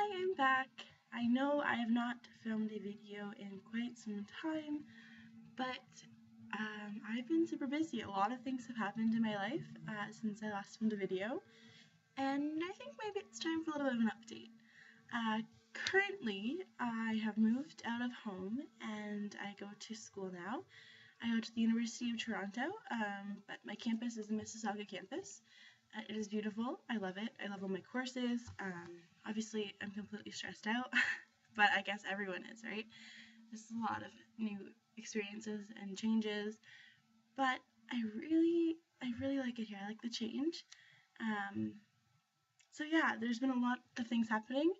Hi, I'm back. I know I have not filmed a video in quite some time, but I've been super busy. A lot of things have happened in my life since I last filmed a video, and I think maybe it's time for a little bit of an update. Currently, I have moved out of home and I go to school now. I go to the University of Toronto, but my campus is the Mississauga campus. It is beautiful. I love it. I love all my courses. Obviously, I'm completely stressed out, but I guess everyone is, right? There's a lot of new experiences and changes, but I really like it here. I like the change. So yeah, there's been a lot of things happening,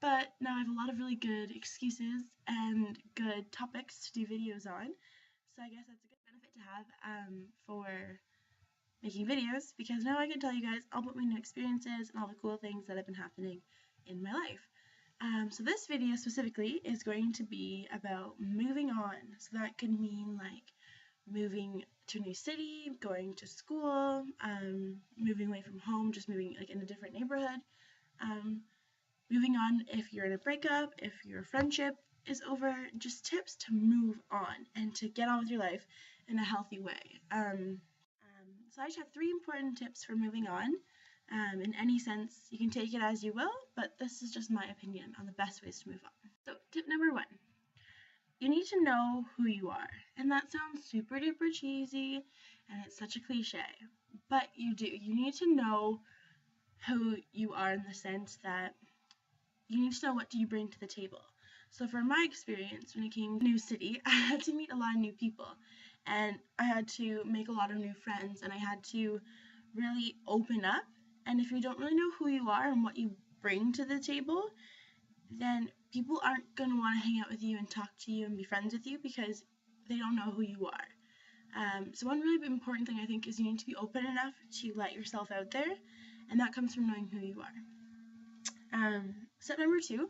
but now I have a lot of really good excuses and good topics to do videos on. So I guess that's a good benefit to have for making videos, because now I can tell you guys all about my new experiences and all the cool things that have been happening in my life. So this video specifically is going to be about moving on. So that could mean like moving to a new city, going to school, moving away from home, just moving like in a different neighborhood, moving on if you're in a breakup, if your friendship is over, just tips to move on and to get on with your life in a healthy way. So I just have 3 important tips for moving on. In any sense, you can take it as you will, but this is just my opinion on the best ways to move on. So tip number 1, you need to know who you are. And that sounds super duper cheesy, and it's such a cliche, but you do. You need to know who you are in the sense that you need to know what do you bring to the table. So for my experience, when I came to a new city, I had to meet a lot of new people, and I had to make a lot of new friends, and I had to really open up. And if you don't really know who you are and what you bring to the table, then people aren't going to want to hang out with you and talk to you and be friends with you because they don't know who you are. So one really important thing I think is you need to be open enough to let yourself out there, and that comes from knowing who you are. Step number 2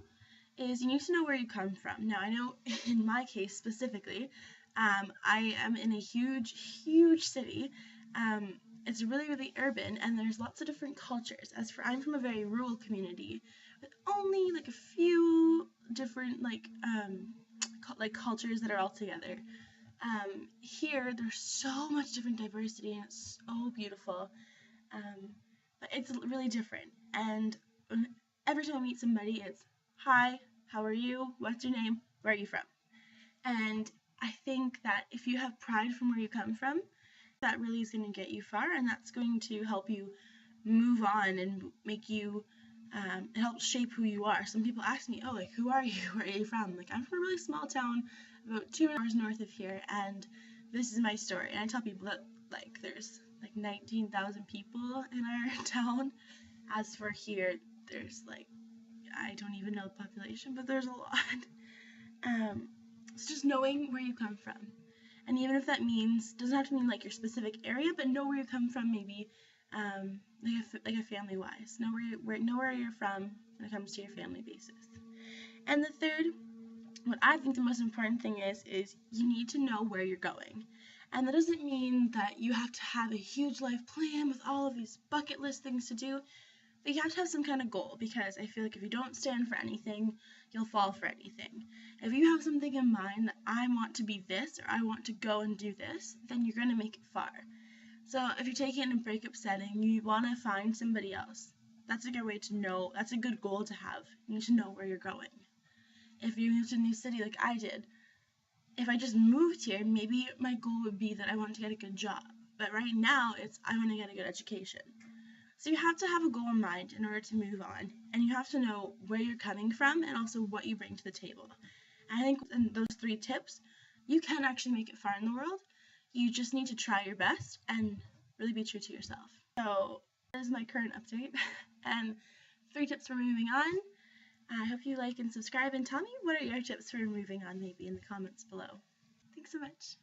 is you need to know where you come from. Now, I know in my case specifically, I am in a huge city. It's really urban, and there's lots of different cultures. I'm from a very rural community with only like a few different like cultures that are all together. Here, there's so much different diversity, and it's so beautiful. But it's really different, and every time I meet somebody, it's hi, how are you? What's your name? Where are you from? And I think that if you have pride from where you come from, that really is going to get you far, and that's going to help you move on and make you, it helps shape who you are. Some people ask me, oh, like, who are you? Where are you from? Like, I'm from a really small town about 2 hours north of here, and this is my story. And I tell people that, like, there's like 19,000 people in our town. As for here, there's like, I don't even know the population, but there's a lot. So just knowing where you come from. And even if that means, doesn't have to mean like your specific area, but know where you come from, maybe like a family-wise. Know where you're from when it comes to your family basis. And the third, what I think the most important thing is you need to know where you're going. And that doesn't mean that you have to have a huge life plan with all of these bucket list things to do. But you have to have some kind of goal, because I feel like if you don't stand for anything, you'll fall for anything. If you have something in mind that I want to be this, or I want to go and do this, then you're going to make it far. So if you're taking it in a breakup setting, you want to find somebody else. That's a good way to know, that's a good goal to have. You need to know where you're going. If you move to a new city like I did, if I just moved here, maybe my goal would be that I want to get a good job. But right now, it's I want to get a good education. So you have to have a goal in mind in order to move on, and you have to know where you're coming from and also what you bring to the table. And I think in those 3 tips, you can actually make it far in the world. You just need to try your best and really be true to yourself. So that is my current update and 3 tips for moving on. I hope you like and subscribe, and tell me what are your tips for moving on maybe in the comments below. Thanks so much.